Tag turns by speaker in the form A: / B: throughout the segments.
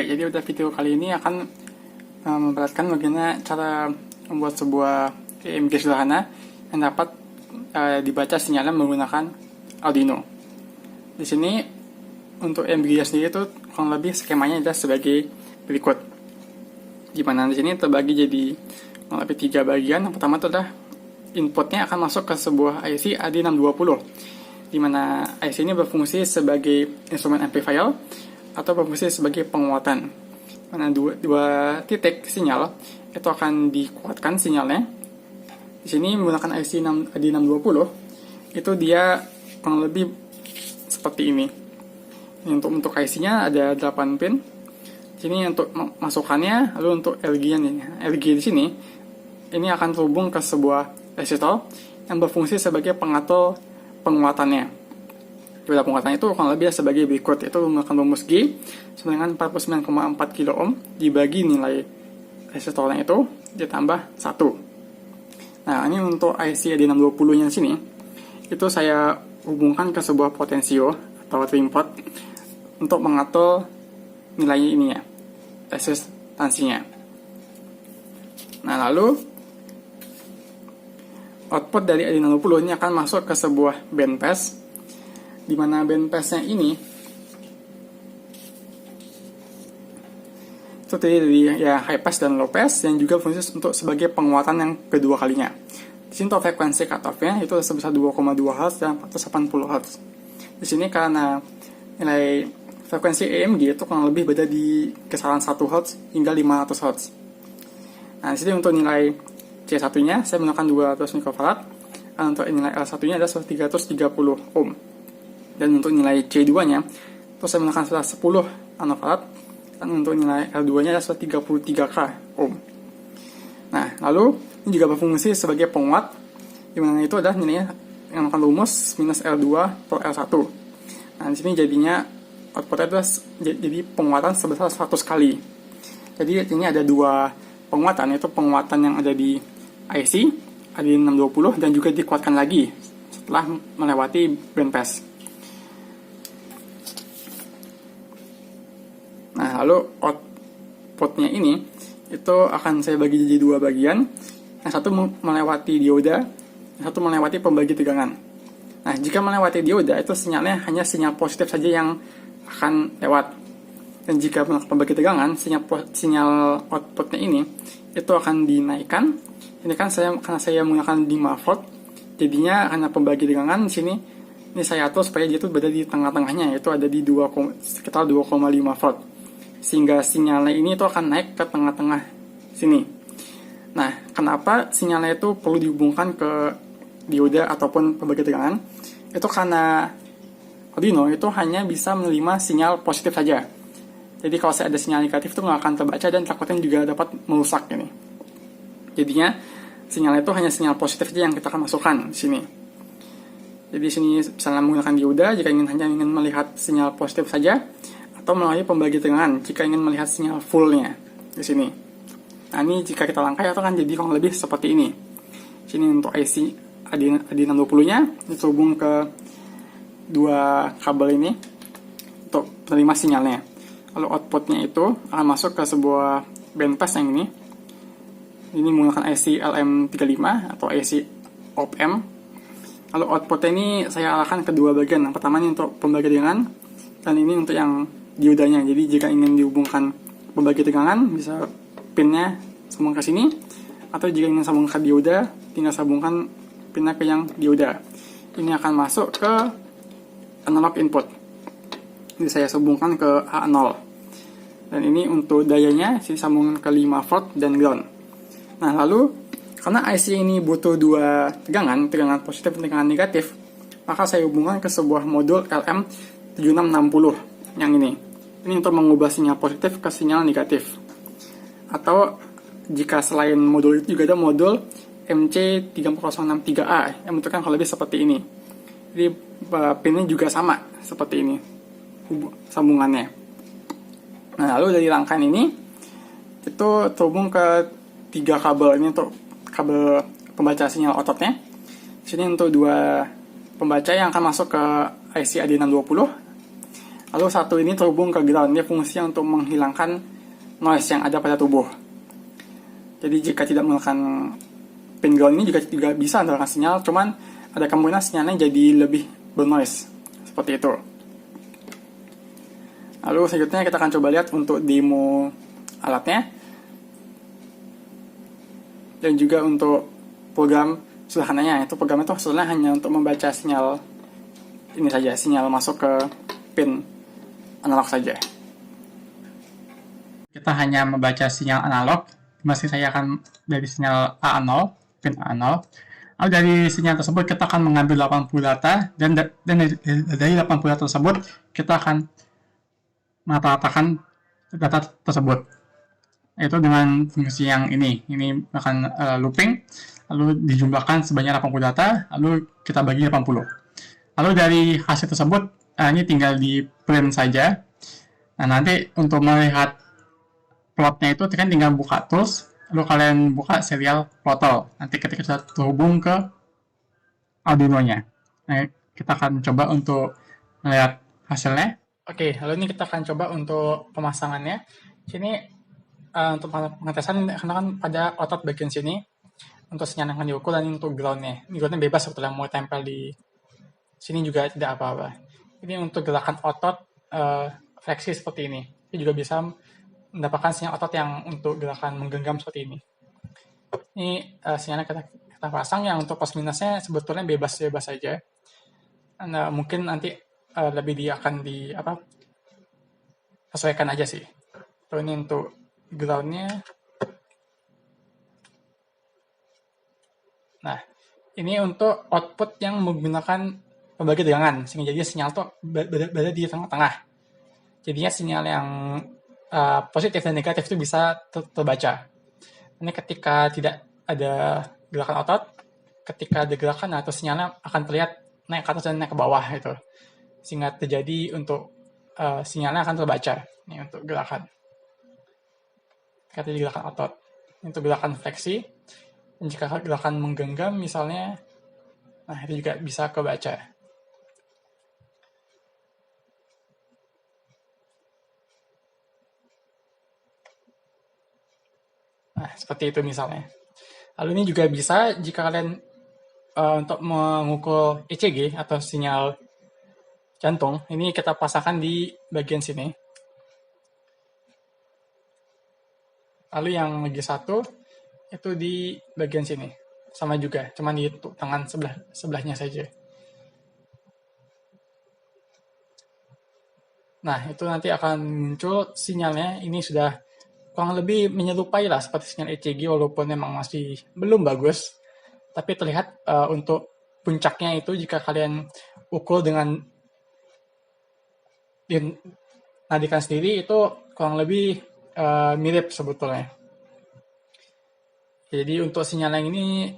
A: Jadi udah video kali ini akan memperlihatkan bagaimana cara membuat sebuah EMG sederhana yang dapat dibaca sinyalnya menggunakan Arduino. Di sini untuk EMG sendiri itu kurang lebih skemanya adalah sebagai berikut. Di mana di sini terbagi jadi kurang lebih 3 bagian. Yang pertama itu adalah inputnya akan masuk ke sebuah IC AD620, di mana IC ini berfungsi sebagai instrumen amplifier atau berfungsi sebagai penguatan. Mana dua titik sinyal itu akan dikuatkan sinyalnya. Di sini menggunakan IC AD620 itu dia kurang lebih seperti ini. Untuk IC-nya ada 8 pin. Sini untuk masukannya, lalu untuk LG di sini ini akan terhubung ke sebuah resistor yang berfungsi sebagai pengatur penguatannya. Jumlah penguatannya itu kurang lebih sebagai berikut, yaitu menggunakan rumus G sama dengan 49,4 kilo ohm dibagi nilai resistornya itu ditambah 1. Nah, ini untuk IC AD620 nya sini itu saya hubungkan ke sebuah potensio atau trim pot untuk mengatur nilai ininya, resistansinya. Nah, lalu output dari AD620 ini akan masuk ke sebuah band pass, di mana band pass-nya ini itu terdiri dari high pass dan low pass yang juga berfungsi untuk sebagai penguatan yang kedua kalinya. Di sini untuk frekuensi cutoff-nya itu sebesar 2,2 Hz dan 480 Hz. Di sini karena nilai frekuensi EMG itu kurang lebih beda di kisaran 1 Hz hingga 500 Hz. Nah, di sini untuk nilai C1-nya saya menggunakan 200 mikrofarad, dan untuk nilai L1-nya adalah 330 ohm. Dan untuk nilai C2-nya itu saya menggunakan 10 nanofarad, dan untuk nilai L2-nya adalah 33K ohm. Nah, lalu ini juga berfungsi sebagai penguat, di mana itu adalah nilainya yang akan rumus minus L2 per L1. Nah, di sini jadinya outputnya adalah jadi penguatan sebesar 100 kali. Jadi ini ada dua penguatan, yaitu penguatan yang ada di IC AD620 dan juga dikuatkan lagi setelah melewati band pass. Nah, lalu outputnya ini itu akan saya bagi jadi dua bagian. Yang satu melewati dioda, yang satu melewati pembagi tegangan. Nah, jika melewati dioda itu sinyalnya hanya sinyal positif saja yang akan lewat. Dan jika pembagi tegangan, sinyal outputnya ini itu akan dinaikkan. Ini kan karena saya menggunakan 5 volt, jadinya hanya pembagi tegangan di sini. Ini saya atur supaya dia itu berada di tengah-tengahnya, yaitu ada di sekitar 2,5 volt. Sehingga sinyalnya ini itu akan naik ke tengah-tengah sini. Nah, kenapa sinyalnya itu perlu dihubungkan ke dioda ataupun pembagi tegangan? Itu karena Arduino itu hanya bisa menerima sinyal positif saja. Jadi kalau saya ada sinyal negatif itu nggak akan terbaca dan takutnya juga dapat merusak ini. Jadinya sinyal itu hanya sinyal positif saja yang kita akan masukkan di sini. Jadi di sini misalnya menggunakan dioda jika ingin melihat sinyal positif saja, atau melalui pembagi tegangan jika ingin melihat sinyal fullnya di sini. Nah, ini jika kita langkai itu akan jadi kurang lebih seperti ini. Sini untuk IC AD620-nya dihubung ke dua kabel ini untuk menerima sinyalnya. Lalu outputnya itu akan masuk ke sebuah band pass yang ini. Ini menggunakan IC LM35 atau IC op-amp. Lalu outputnya ini saya arahkan ke dua bagian. Yang pertama ini untuk pembagi tegangan, dan ini untuk yang diodanya. Jadi jika ingin dihubungkan pembagi tegangan, bisa pinnya sambung ke sini, atau jika ingin sambung ke dioda, tinggal sambungkan pinnya ke yang dioda. Ini akan masuk ke analog input. Jadi saya sambungkan ke A0. Dan ini untuk dayanya saya sambungkan ke 5 volt dan ground. Nah, lalu karena IC ini butuh dua tegangan positif dan tegangan negatif, maka saya hubungkan ke sebuah modul LM7660 yang ini. Ini untuk mengubah sinyal positif ke sinyal negatif. Atau jika selain modul itu juga ada modul MC3063A yang bentuknya kurang lebih seperti ini. Jadi pinnya juga sama seperti ini sambungannya. Nah, lalu dari rangkaian ini itu terhubung ke 3 kabel ini untuk kabel pembaca sinyal outputnya. Sini untuk 2 pembaca yang akan masuk ke IC AD620. Lalu satu ini terhubung ke ground, dia fungsinya untuk menghilangkan noise yang ada pada tubuh. Jadi jika tidak menggunakan pin ground ini juga bisa mendapatkan sinyal, cuman ada kemungkinan sinyalnya jadi lebih bernoise. Seperti itu. Lalu selanjutnya kita akan coba lihat untuk demo alatnya. Dan juga untuk program sederhananya, itu program itu sebenarnya hanya untuk membaca sinyal ini saja, sinyal masuk ke pin analog saja. Kita hanya membaca sinyal analog, masih saya akan dari sinyal A0, pin A0. Lalu dari sinyal tersebut kita akan mengambil 80 data, dan dari 80 data tersebut kita akan merata-ratakan data tersebut, yaitu dengan fungsi yang ini akan looping, lalu dijumlahkan sebanyak 80 data, lalu kita bagi 80. Lalu dari hasil tersebut, ini tinggal di print saja. Nah, nanti untuk melihat plotnya itu kan tinggal buka tools, lalu kalian buka serial plotter. Nanti ketika sudah terhubung ke Arduino-nya. Nah, kita akan coba untuk melihat hasilnya. Oke, lalu ini kita akan coba untuk pemasangannya. Sini untuk pengetesan, karena kan pada otot bagian sini untuk sinyal yang akan diukur, dan untuk groundnya. Ini groundnya bebas sebetulnya, mau tempel di sini juga tidak apa-apa. Ini untuk gerakan otot fleksi seperti ini. Ini juga bisa mendapatkan sinyal otot yang untuk gerakan menggenggam seperti ini. Ini sinyalnya kita pasang. Yang untuk plus minusnya sebetulnya bebas-bebas saja. Nah, mungkin nanti lebih akan sesuaikan aja sih. Terus ini untuk groundnya. Nah, ini untuk output yang menggunakan pembagi tegangan, sehingga jadi sinyal tuh berada di tengah-tengah. Jadinya sinyal yang positif dan negatif itu bisa terbaca. Ini ketika tidak ada gerakan otot, ketika ada gerakan, atau sinyalnya akan terlihat naik ke atas dan naik ke bawah itu, sehingga terjadi untuk sinyalnya akan terbaca. Ini untuk gerakan. Ketika terjadi gerakan otot, ini untuk gerakan fleksi. Dan jika gerakan menggenggam misalnya, nah itu juga bisa kebaca. Nah, seperti itu misalnya. Lalu ini juga bisa jika kalian untuk mengukur ECG atau sinyal jantung, ini kita pasangkan di bagian sini. Lalu yang lagi satu itu di bagian sini, sama juga, cuma di tangan sebelahnya saja. Nah, itu nanti akan muncul sinyalnya. Ini sudah kurang lebih menyerupai lah seperti sinyal ECG, walaupun memang masih belum bagus. Tapi terlihat untuk puncaknya itu jika kalian ukur dengan nadikan sendiri, itu kurang lebih mirip sebetulnya. Jadi untuk sinyal yang ini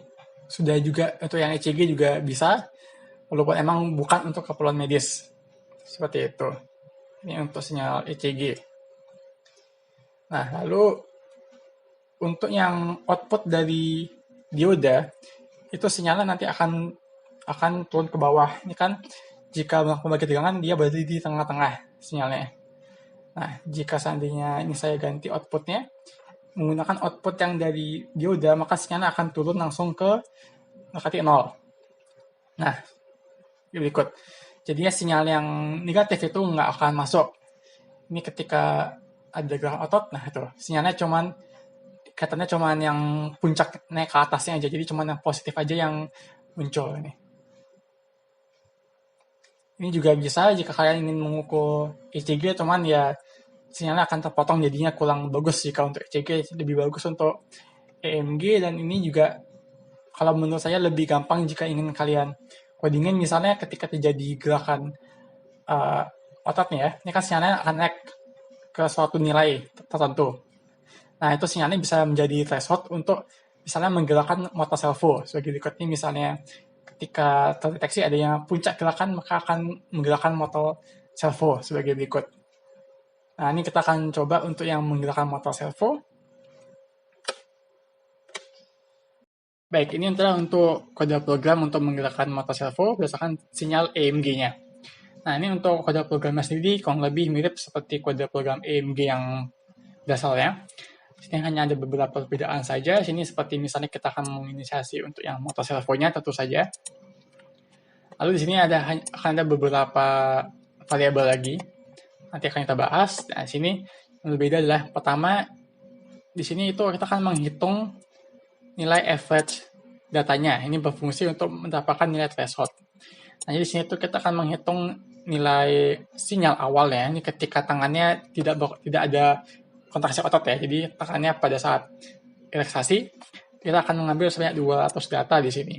A: sudah juga, untuk yang ECG juga bisa, walaupun emang bukan untuk keperluan medis. Seperti itu. Ini untuk sinyal ECG. Nah, lalu untuk yang output dari dioda, itu sinyalnya nanti akan turun ke bawah. Ini kan jika melakukan pembagi tegangan, dia berada di tengah-tengah sinyalnya. Nah, jika seandainya ini saya ganti outputnya, menggunakan output yang dari dioda, maka sinyalnya akan turun langsung ke mendekati 0. Nah, berikut. Jadinya sinyal yang negatif itu nggak akan masuk. Ini ketika ada gerakan otot, nah itu sinyalnya katanya cuman yang puncak naik ke atasnya aja, jadi cuman yang positif aja yang muncul ini. Ini juga bisa jika kalian ingin mengukur ECG, cuman ya sinyalnya akan terpotong, jadinya kurang bagus jika untuk ECG, lebih bagus untuk EMG. Dan ini juga kalau menurut saya lebih gampang jika ingin kalian codingin, misalnya ketika terjadi gerakan ototnya ya, ini kan sinyalnya akan naik ke suatu nilai tertentu. Nah, itu sinyalnya bisa menjadi threshold untuk misalnya menggerakkan motor servo. Sebagai berikut ini misalnya, ketika terdeteksi adanya puncak gerakan, maka akan menggerakkan motor servo sebagai berikut. Nah, ini kita akan coba untuk yang menggerakkan motor servo. Baik, ini adalah untuk kode program untuk menggerakkan motor servo berdasarkan sinyal EMG-nya. Nah, ini untuk kode programnya sendiri kurang lebih mirip seperti kode program AMG yang dasarnya. Sini hanya ada beberapa perbedaan saja. Sini seperti misalnya kita akan menginisiasi untuk yang motor servonya tentu saja. Lalu di sini akan ada beberapa variabel lagi. Nanti akan kita bahas. Nah, sini yang berbeda adalah pertama di sini itu kita akan menghitung nilai average datanya. Ini berfungsi untuk mendapatkan nilai threshold. Nah, jadi di sini tuh kita akan menghitung nilai sinyal awal ya. Ini ketika tangannya tidak ada kontraksi otot ya. Jadi tangannya pada saat relaksasi kita akan mengambil sebanyak 200 data di sini.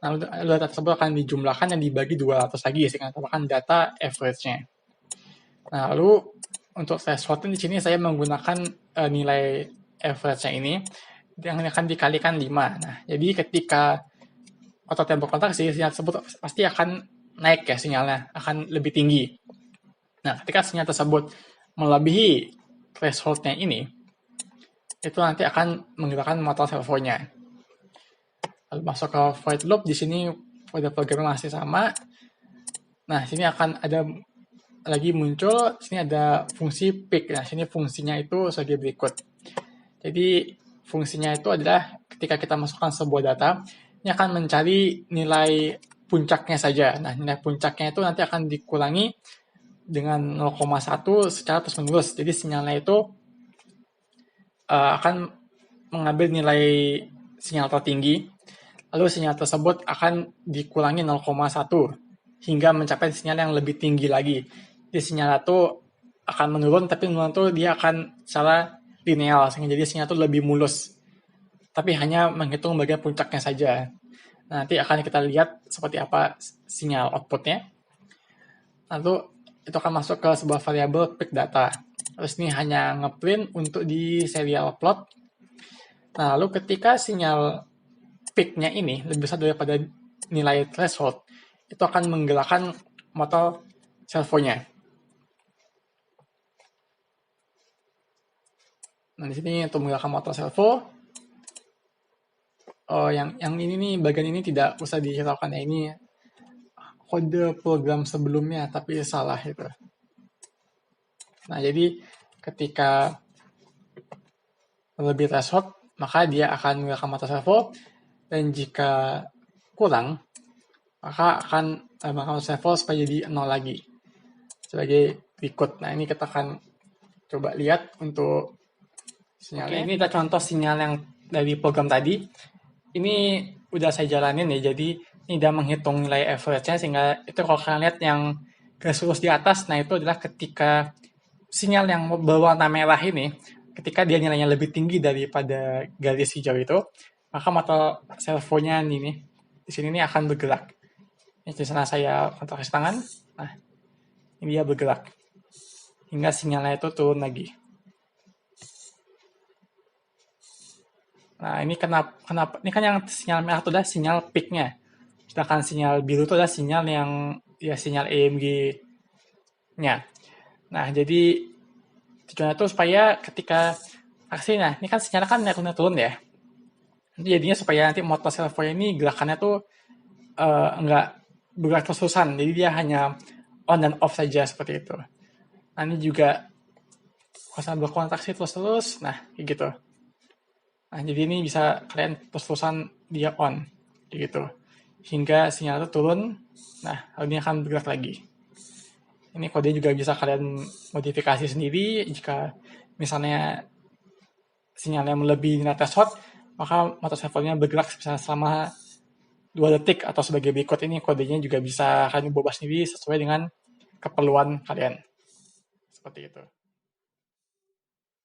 A: Nah, data tersebut akan dijumlahkan dan dibagi 200 lagi sehingga mendapatkan data average-nya. Nah, lalu untuk threshold di sini saya menggunakan nilai average-nya ini yang akan dikalikan 5. Nah, jadi ketika otot yang berkontraksi, sinyal tersebut pasti akan naik ya sinyalnya, akan lebih tinggi. Nah, ketika sinyal tersebut melebihi threshold-nya ini, itu nanti akan menggerakkan motor servonya. Lalu masuk ke void loop, di sini kode program masih sama. Nah, sini akan ada lagi muncul, sini ada fungsi peak. Nah, sini fungsinya itu sebagai berikut. Jadi, fungsinya itu adalah ketika kita masukkan sebuah data, ini akan mencari nilai puncaknya saja. Nah, nilai puncaknya itu nanti akan dikurangi dengan 0,1 secara terus-menerus. Jadi, sinyalnya itu akan mengambil nilai sinyal tertinggi, lalu sinyal tersebut akan dikurangi 0,1 hingga mencapai sinyal yang lebih tinggi lagi. Jadi sinyal itu akan menurun, tapi menurun itu dia akan secara linear, sehingga jadi sinyal itu lebih mulus. Tapi hanya menghitung bagian puncaknya saja. Nanti akan kita lihat seperti apa sinyal outputnya. Lalu itu akan masuk ke sebuah variabel peak data. Terus ini hanya ngeprint untuk di serial plot. Nah, lalu ketika sinyal peak-nya ini lebih besar daripada nilai threshold, itu akan menggerakkan motor servonya. Nah, di sini untuk menggerakkan motor servo, yang ini nih, bagian ini tidak usah dihiraukan ya, ini kode program sebelumnya, tapi salah itu. Nah, jadi ketika lebih threshold, maka dia akan menggunakan motor servo, dan jika kurang, maka akan menggunakan motor servo supaya jadi 0 lagi. Sebagai berikut. Nah, ini kita akan coba lihat untuk sinyalnya. Oke, ini kita contoh sinyal yang dari program tadi. Ini udah saya jalanin ya, jadi ini udah menghitung nilai average-nya, sehingga itu kalau kalian lihat yang garis lurus di atas, nah itu adalah ketika sinyal yang berwarna merah ini, ketika dia nilainya lebih tinggi daripada garis hijau itu, maka motor servonya ini di sini nih akan bergerak. Ini di sana saya kontraksi tangan, nah ini dia bergerak hingga sinyalnya itu turun lagi. Nah, ini kenapa ini kan yang sinyal merah itu adalah sinyal peak-nya. Sedangkan sinyal biru itu adalah sinyal yang ya sinyal AMG-nya. Nah, jadi tujuannya itu supaya ketika aksi, nah ini kan sinyalnya kan naik turun ya. Jadinya supaya nanti motor servo ini gerakannya tuh enggak bergerak terus-terusan. Jadi dia hanya on dan off saja seperti itu. Nah, ini juga kalau berkontraksi terus-terus, nah kayak gitu. Nah, jadi ini bisa kalian terus-terusan dia on, kayak gitu. Hingga sinyal itu turun, nah lalu ini akan bergerak lagi. Ini kode juga bisa kalian modifikasi sendiri. Jika misalnya sinyalnya melebihi nilai threshold, maka motor servonya bergerak selama 2 detik atau sebagai berikut. Ini kodenya juga bisa kalian ubah sendiri sesuai dengan keperluan kalian. Seperti itu.